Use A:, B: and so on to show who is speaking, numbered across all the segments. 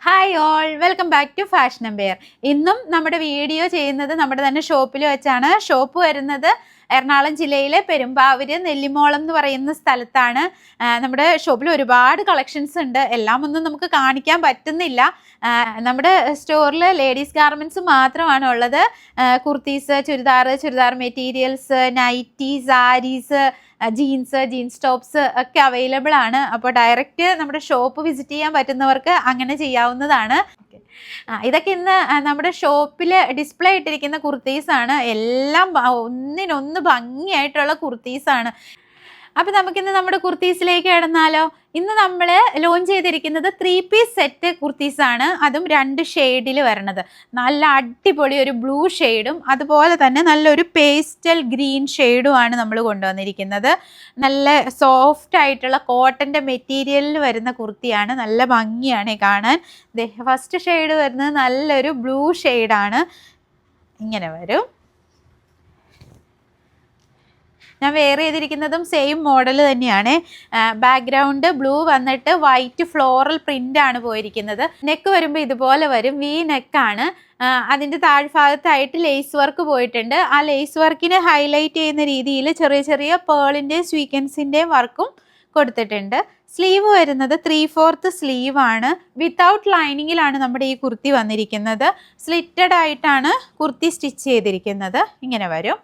A: Hi all, welcome back to Fashion Empire. ഇന്നും നമ്മുടെ video ചെയ്യുന്നത് നമ്മുടെ തന്നെ ഷോപ്പിൽ വെച്ചാണ്. ഷോപ്പ് വരുന്നത് എറണാകുളം ജില്ലയിലെ പെരുമ്പാവൂര് നെല്ലിമോളം എന്ന് പറയുന്ന സ്ഥലത്താണ്. നമ്മുടെ ഷോപ്പിൽ ഒരുപാട് കളക്ഷൻസ് ഉണ്ട്. എല്ലാം ഒന്നും നമുക്ക് കാണിക്കാൻ പറ്റുന്നില്ല. നമ്മുടെ സ്റ്റോറിൽ ലേഡീസ് ഗാർമെൻറ്റ്സ് മാത്രമാണ് ഉള്ളത്. Kurtis, churidar materials, nighty, sarees, jeans tops ഒക്കെ അവൈലബിൾ ആണ്. അപ്പോൾ ഡയറക്റ്റ് നമ്മുടെ ഷോപ്പ് വിസിറ്റ് ചെയ്യാൻ പറ്റുന്നവർക്ക് അങ്ങനെ ചെയ്യാവുന്നതാണ്. ഇതൊക്കെ ഇന്ന് നമ്മുടെ ഷോപ്പിൽ ഡിസ്പ്ലേ ഇട്ടിരിക്കുന്ന കുർത്തീസാണ്. എല്ലാം ഒന്നിനൊന്ന് ഭംഗിയായിട്ടുള്ള കുർത്തീസാണ്. അപ്പം നമുക്കിന്ന് നമ്മുടെ കുർത്തീസിലേക്ക് കിടന്നാലോ. ഇന്ന് നമ്മൾ ലോഞ്ച് ചെയ്തിരിക്കുന്നത് 3 പീസ് സെറ്റ് കുർത്തീസാണ്. അതും 2 ഷെയ്ഡിൽ വരണത്. നല്ല അടിപൊളി ഒരു ബ്ലൂ ഷെയ്ഡും അതുപോലെ തന്നെ നല്ലൊരു പേസ്റ്റൽ ഗ്രീൻ ഷെയ്ഡുമാണ് നമ്മൾ കൊണ്ടുവന്നിരിക്കുന്നത്. നല്ല സോഫ്റ്റ് ആയിട്ടുള്ള കോട്ടൻ്റെ മെറ്റീരിയലിൽ വരുന്ന കുർത്തിയാണ്. നല്ല ഭംഗിയാണ് കാണാൻ. ഫസ്റ്റ് ഷെയ്ഡ് വരുന്നത് നല്ലൊരു ബ്ലൂ ഷെയ്ഡാണ്. ഇങ്ങനെ വരും. ഞാൻ വെയർ ചെയ്തിരിക്കുന്നതും സെയിം മോഡൽ തന്നെയാണ്. ബാക്ക്ഗ്രൗണ്ട് ബ്ലൂ വന്നിട്ട് വൈറ്റ് ഫ്ലോറൽ പ്രിൻ്റ് ആണ് പോയിരിക്കുന്നത്. നെക്ക് വരുമ്പോൾ ഇതുപോലെ വരും. വി നെക്കാണ്. അതിൻ്റെ താഴ്ഭാഗത്തായിട്ട് ലേസ് വർക്ക് പോയിട്ടുണ്ട്. ആ ലേസ് വർക്കിനെ ഹൈലൈറ്റ് ചെയ്യുന്ന രീതിയിൽ ചെറിയ ചെറിയ പേളിൻ്റെയും സ്വീക്വൻസിൻ്റെയും വർക്കും കൊടുത്തിട്ടുണ്ട്. സ്ലീവ് വരുന്നത് 3/4 സ്ലീവാണ്. വിത്തൗട്ട് ലൈനിങ്ങിലാണ് നമ്മുടെ ഈ കുർത്തി വന്നിരിക്കുന്നത്. സ്ലിറ്റഡ് ആയിട്ടാണ് കുർത്തി സ്റ്റിച്ച് ചെയ്തിരിക്കുന്നത്. ഇങ്ങനെ വരും.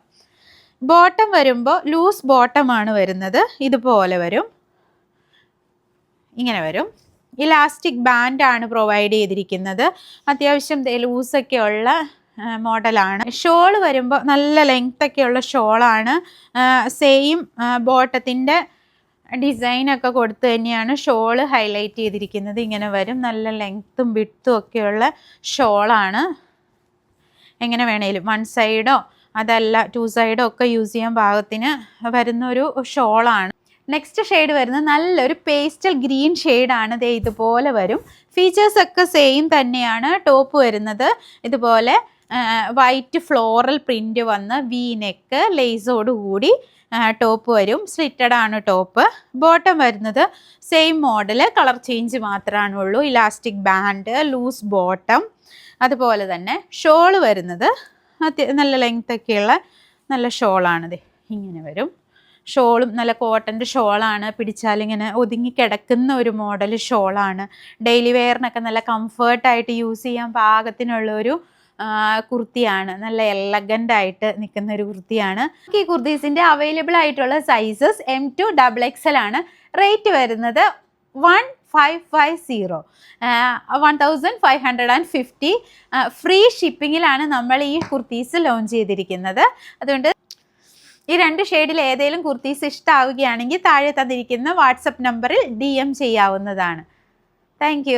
A: ബോട്ടം വരുമ്പോൾ ലൂസ് ബോട്ടമാണ് വരുന്നത്. ഇതുപോലെ വരും. ഇങ്ങനെ വരും. ഇലാസ്റ്റിക് ബാൻഡാണ് പ്രൊവൈഡ് ചെയ്തിരിക്കുന്നത്. അത്യാവശ്യം ലൂസൊക്കെ ഉള്ള മോഡലാണ്. ഷോള് വരുമ്പോൾ നല്ല ലെങ്ത്തൊക്കെയുള്ള ഷോളാണ്. സെയിം ബോട്ടത്തിൻ്റെ ഡിസൈനൊക്കെ കൊടുത്ത് തന്നെയാണ് ഷോള് ഹൈലൈറ്റ് ചെയ്തിരിക്കുന്നത്. ഇങ്ങനെ വരും. നല്ല ലെങ്ത്തും വിഡ്ത്തും ഒക്കെയുള്ള ഷോളാണ്. എങ്ങനെ വേണേലും 1 സൈഡോ അതല്ല 2 സൈഡോ ഒക്കെ യൂസ് ചെയ്യാൻ പാകത്തിന് വരുന്നൊരു ഷോളാണ്. നെക്സ്റ്റ് ഷെയ്ഡ് വരുന്നത് നല്ലൊരു പേസ്റ്റൽ ഗ്രീൻ ഷെയ്ഡാണ്. ദേ ഇതുപോലെ വരും. ഫീച്ചേഴ്സൊക്കെ സെയിം തന്നെയാണ്. ടോപ്പ് വരുന്നത് ഇതുപോലെ വൈറ്റ് ഫ്ലോറൽ പ്രിൻ്റ് വന്ന് വി നെക്ക് ലേസോട് കൂടി ടോപ്പ് വരും. സ്ലിറ്റഡ് ആണ് ടോപ്പ്. ബോട്ടം വരുന്നത് സെയിം മോഡൽ, കളർ ചേഞ്ച് മാത്രമേ ഉള്ളൂ. Elastic band, loose bottom. അതുപോലെ തന്നെ ഷോള് വരുന്നത് നല്ല ലെങ്ത്തൊക്കെയുള്ള നല്ല ഷോളാണിത്. ഇങ്ങനെ വരും. ഷോളും നല്ല കോട്ടൻ്റെ ഷോളാണ്. പിടിച്ചാലിങ്ങനെ ഒതുങ്ങി കിടക്കുന്ന ഒരു മോഡൽ ഷോളാണ്. ഡെയിലി വെയറിനൊക്കെ നല്ല കംഫേർട്ടായിട്ട് യൂസ് ചെയ്യാൻ പാകത്തിനുള്ളൊരു കുർത്തിയാണ്. നല്ല എലഗൻ്റ് ആയിട്ട് നിൽക്കുന്ന ഒരു കുർത്തിയാണ്. ഈ കുർത്തീസിൻ്റെ അവൈലബിൾ ആയിട്ടുള്ള സൈസസ് M to XXL ആണ്. റേറ്റ് വരുന്നത് 1550, 1550. ഫ്രീ ഷിപ്പിങ്ങിലാണ് നമ്മൾ ഈ കുർത്തീസ് ലോഞ്ച് ചെയ്തിരിക്കുന്നത്. അതുകൊണ്ട് ഈ 2 ഷെയ്ഡിൽ ഏതെങ്കിലും കുർത്തീസ് ഇഷ്ടമാവുകയാണെങ്കിൽ താഴെ തന്നിരിക്കുന്ന വാട്സപ്പ് നമ്പറിൽ DM ചെയ്യാവുന്നതാണ്. താങ്ക്